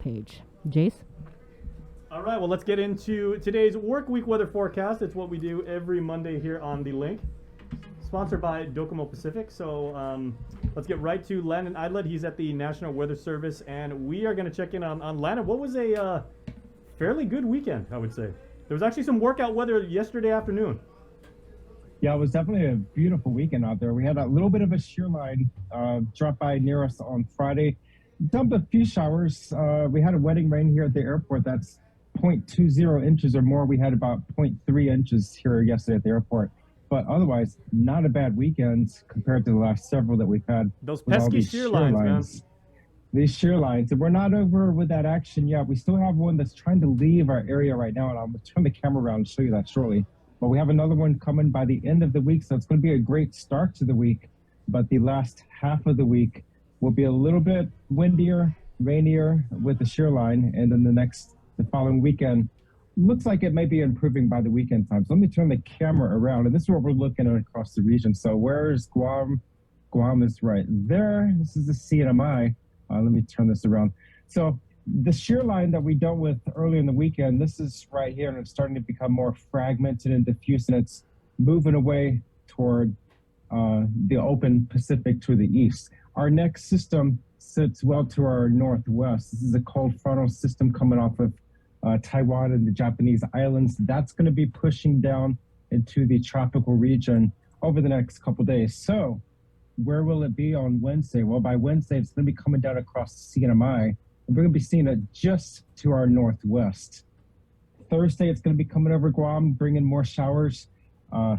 page. Jace? All right, well, let's get into today's work week weather forecast. It's what we do every Monday here on the link. Sponsored by Docomo Pacific. So let's get right to Landon Aydlett. He's at the National Weather Service, and we are going to check in on Landon. What was a fairly good weekend, I would say. There was actually some workout weather yesterday afternoon. Yeah, it was definitely a beautiful weekend out there. We had a little bit of a shear line drop by near us on Friday. Dumped a few showers. We had a wetting rain here at the airport. That's 0.20 inches or more. We had about 0.3 inches here yesterday at the airport. But otherwise, not a bad weekend compared to the last several that we've had. Those pesky shear lines, man. These shear lines. And we're not over with that action yet. We still have one that's trying to leave our area right now. And I'll turn the camera around and show you that shortly. But we have another one coming by the end of the week. So it's going to be a great start to the week. But the last half of the week will be a little bit windier, rainier with the shear line. And then the following weekend, looks like it may be improving by the weekend time. So let me turn the camera around. And this is what we're looking at across the region. So where's Guam? Guam is right there. This is the CNMI. Let me turn this around. So the shear line that we dealt with earlier in the weekend, this is right here, and it's starting to become more fragmented and diffuse, and it's moving away toward the open Pacific to the east. Our next system sits well to our northwest. This is a cold frontal system coming off of Taiwan and the Japanese islands. That's going to be pushing down into the tropical region over the next couple days. So where will it be on Wednesday? Well, by Wednesday, it's going to be coming down across the CNMI. We're going to be seeing it just to our northwest. Thursday, it's going to be coming over Guam, bringing more showers,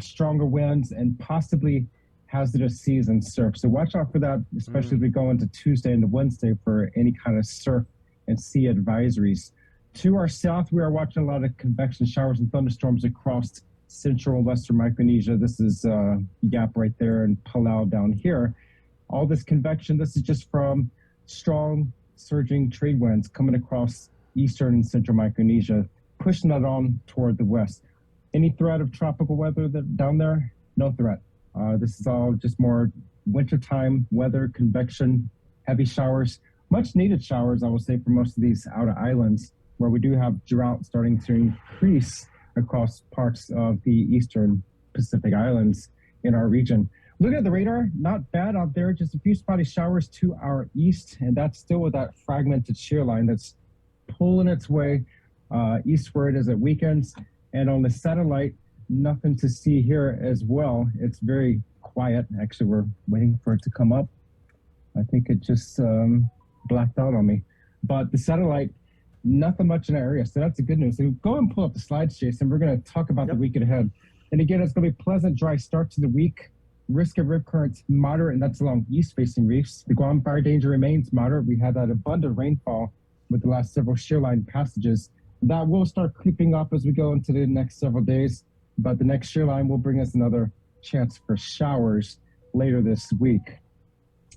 stronger winds, and possibly hazardous seas and surf. So watch out for that, especially as we go into Tuesday and Wednesday for any kind of surf and sea advisories. To our south, we are watching a lot of convection showers and thunderstorms across central and western Micronesia. This is Yap right there and Palau down here. All this convection, this is just from strong surging trade winds coming across eastern and central Micronesia, pushing that on toward the west. Any threat of tropical weather down there? No threat. This is all just more wintertime weather, convection, heavy showers, much needed showers, I will say, for most of these outer islands, where we do have drought starting to increase across parts of the eastern Pacific Islands in our region. Look at the radar, not bad out there, just a few spotty showers to our east, and that's still with that fragmented shear line that's pulling its way eastward as it weakens. And on the satellite, nothing to see here as well. It's very quiet. Actually, we're waiting for it to come up. I think it just blacked out on me. But the satellite, nothing much in our area, so that's the good news. So go and pull up the slides, Jason. We're going to talk about the weekend ahead. And again, it's going to be a pleasant, dry start to the week. Risk of rip currents moderate, and that's along east-facing reefs. The Guam fire danger remains moderate. We had that abundant rainfall with the last several shear line passages. That will start creeping up as we go into the next several days, but the next shear line will bring us another chance for showers later this week.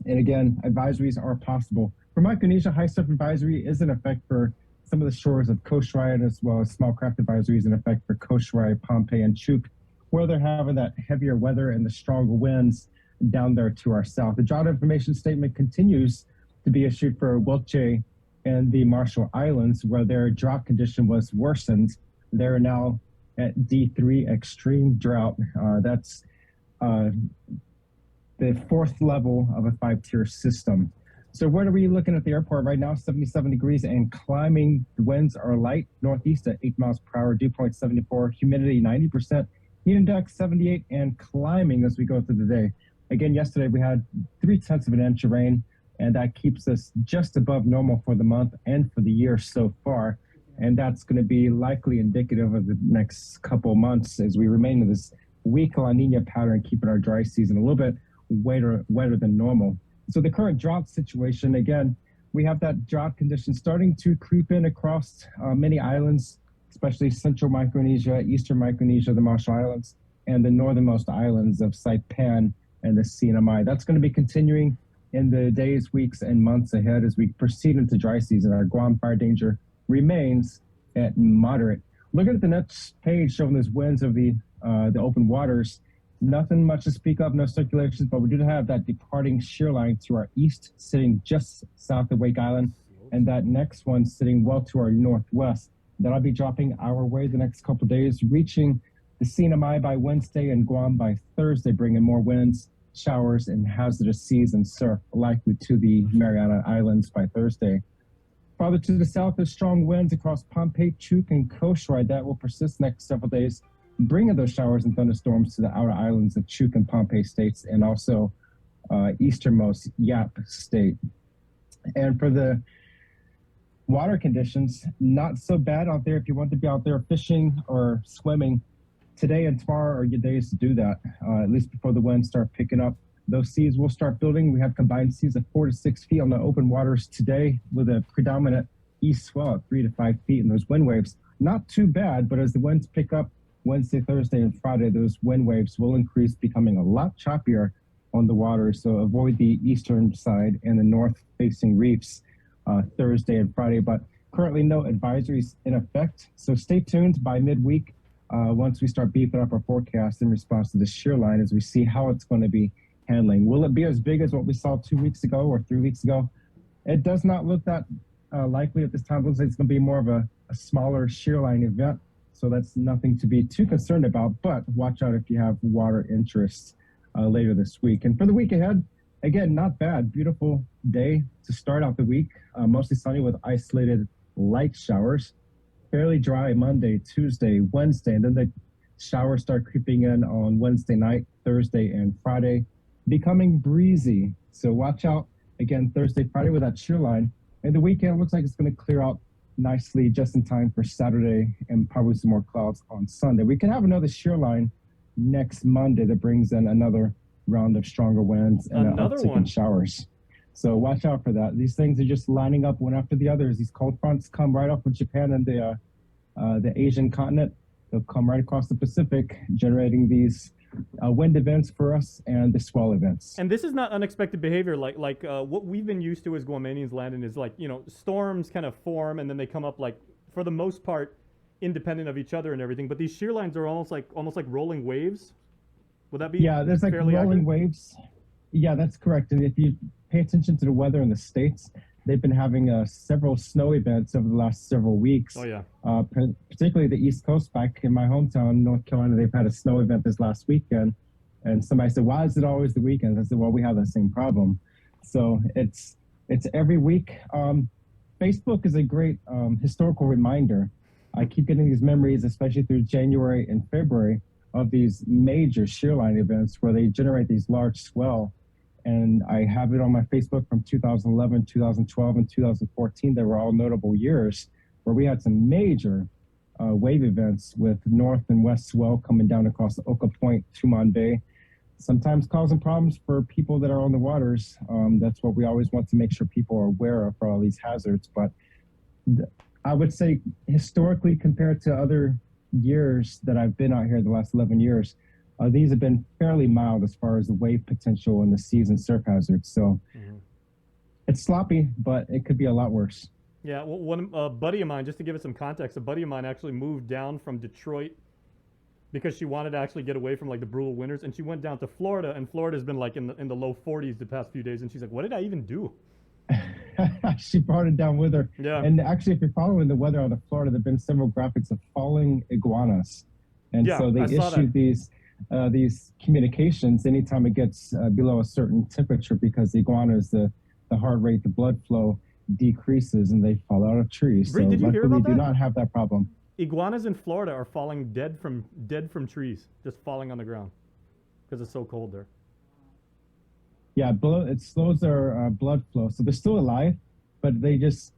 And again, advisories are possible. For Micronesia, high surf advisory is in effect for some of the shores of Koh Shrai, as well as small craft advisories in effect for Koh Shrai, Pohnpei, and Chuuk, where they're having that heavier weather and the stronger winds down there to our south. The drought information statement continues to be issued for Wiltje and the Marshall Islands, where their drought condition was worsened. They're now at D3 extreme drought. That's the fourth level of a 5-tier system. So what are we looking at the airport right now? 77 degrees and climbing. The winds are light, northeast at 8 miles per hour, dew point 74, humidity 90%, heat index 78, and climbing as we go through the day. Again, yesterday we had 0.3 of an inch of rain, and that keeps us just above normal for the month and for the year so far. And that's going to be likely indicative of the next couple of months as we remain in this weak La Nina pattern, keeping our dry season a little bit wetter than normal. So the current drought situation, again, we have that drought condition starting to creep in across many islands, especially central Micronesia, eastern Micronesia, the Marshall Islands, and the northernmost islands of Saipan and the CNMI. That's going to be continuing in the days, weeks, and months ahead as we proceed into dry season. Our Guam fire danger remains at moderate. Look at the next page showing those winds of the open waters. Nothing much to speak of, no circulations, but we do have that departing shear line to our east, sitting just south of Wake Island. and that next one sitting well to our northwest. That'll be dropping our way the next couple of days, reaching the CNMI by Wednesday and Guam by Thursday, bringing more winds, showers, and hazardous seas and surf likely to the Mariana Islands by Thursday. Farther to the south, there's strong winds across Pohnpei, Chuuk, and Koshrai that will persist next several days, bringing those showers and thunderstorms to the outer islands of Chuuk and Pohnpei states, and also easternmost Yap state. And for the water conditions, not so bad out there if you want to be out there fishing or swimming. Today and tomorrow are your days to do that, at least before the winds start picking up. Those seas will start building. We have combined seas of 4 to 6 feet on the open waters today, with a predominant east swell at 3 to 5 feet, and those wind waves, not too bad, but as the winds pick up Wednesday, Thursday, and Friday, those wind waves will increase, becoming a lot choppier on the water. So avoid the eastern side and the north-facing reefs Thursday and Friday, but currently no advisories in effect. So stay tuned by midweek once we start beefing up our forecast in response to the shear line, as we see how it's going to be handling. Will it be as big as what we saw 2 weeks ago or 3 weeks ago? It does not look that likely at this time. It looks like it's going to be more of a smaller shear line event. So that's nothing to be too concerned about, but watch out if you have water interests later this week. And for the week ahead, again, not bad. Beautiful day to start out the week. Mostly sunny with isolated light showers. Fairly dry Monday, Tuesday, Wednesday, and then the showers start creeping in on Wednesday night, Thursday, and Friday, becoming breezy. So watch out again Thursday, Friday with that shear line. And the weekend looks like it's going to clear out nicely just in time for Saturday, and probably some more clouds on Sunday. We can have another shear line next Monday that brings in another round of stronger winds and an uptick in showers. So watch out for that. These things are just lining up one after the others. These cold fronts come right off of Japan and the Asian continent. They'll come right across the Pacific, generating these wind events for us and the swell events. And this is not unexpected behavior. Like what we've been used to as Guamanians, Landon, is like, you know, storms kind of form and then they come up, like, for the most part, independent of each other and everything. But these shear lines are almost like rolling waves. Would that be? Yeah, there's like rolling accurate? waves. Yeah, that's correct. And if you pay attention to the weather in the States, they've been having several snow events over the last several weeks. Oh, yeah. Particularly the East Coast. Back in my hometown, North Carolina, they've had a snow event this last weekend. And somebody said, why is it always the weekend? I said, well, we have the same problem. So it's every week. Facebook is a great historical reminder. I keep getting these memories, especially through January and February, of these major shear line events where they generate these large swell. And I have it on my Facebook from 2011, 2012, and 2014. They were all notable years where we had some major wave events with north and west swell coming down across the Oka Point, Tumon Bay, sometimes causing problems for people that are on the waters. That's what we always want to make sure people are aware of for all these hazards. But I would say historically, compared to other years that I've been out here the last 11 years, these have been fairly mild as far as the wave potential and the seas and surf hazards. So it's sloppy, but it could be a lot worse. Yeah, well, one buddy of mine, just to give it some context, a buddy of mine actually moved down from Detroit because she wanted to actually get away from like the brutal winters, and she went down to Florida, and Florida's been like in the low 40s the past few days, and she's like, what did I even do? She brought it down with her. Yeah. And actually, if you're following the weather out of Florida, there have been several graphics of falling iguanas. And so they issued these communications anytime it gets below a certain temperature, because the iguanas, the heart rate, the blood flow decreases and they fall out of trees. Bree, so did you hear luckily about that? do not have that problem. Iguanas in Florida are falling dead from trees, just falling on the ground because it's so cold there. Yeah, it slows their blood flow. So they're still alive, but they just,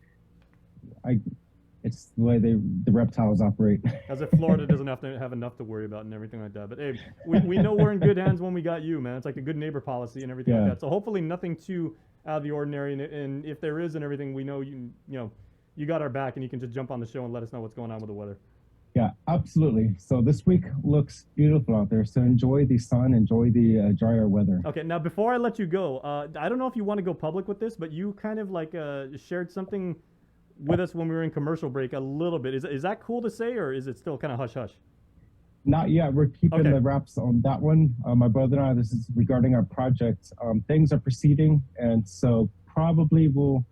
it's the way the reptiles operate. As if Florida doesn't have to have enough to worry about and everything like that. But hey, we know we're in good hands when we got you, man. It's like a good neighbor policy and everything like that. So hopefully nothing too out of the ordinary. And if there is and everything, we know you got our back, and you can just jump on the show and let us know what's going on with the weather. Yeah, absolutely. So this week looks beautiful out there. So enjoy the sun, enjoy the drier weather. Okay, now before I let you go, I don't know if you want to go public with this, but you kind of like shared something with us when we were in commercial break a little bit. Is that cool to say, or is it still kind of hush-hush? Not yet. We're keeping the wraps on that one. My brother and I, this is regarding our project. Things are proceeding, and so probably we'll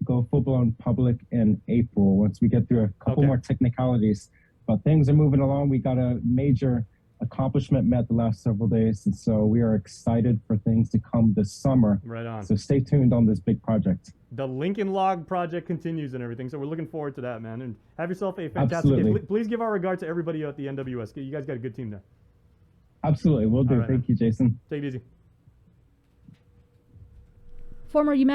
go full-blown public in April once we get through a couple Okay. more technicalities. But things are moving along. We got a major accomplishment met the last several days, and so we are excited for things to come this summer. Right on. So stay tuned on this big project. The Lincoln Log project continues and everything, so we're looking forward to that, man. And have yourself a fantastic Absolutely. day. Please give our regards to everybody at the NWS. You guys got a good team there. Absolutely, we'll do. All right, Thank you, Jason. Take it easy. Former UMass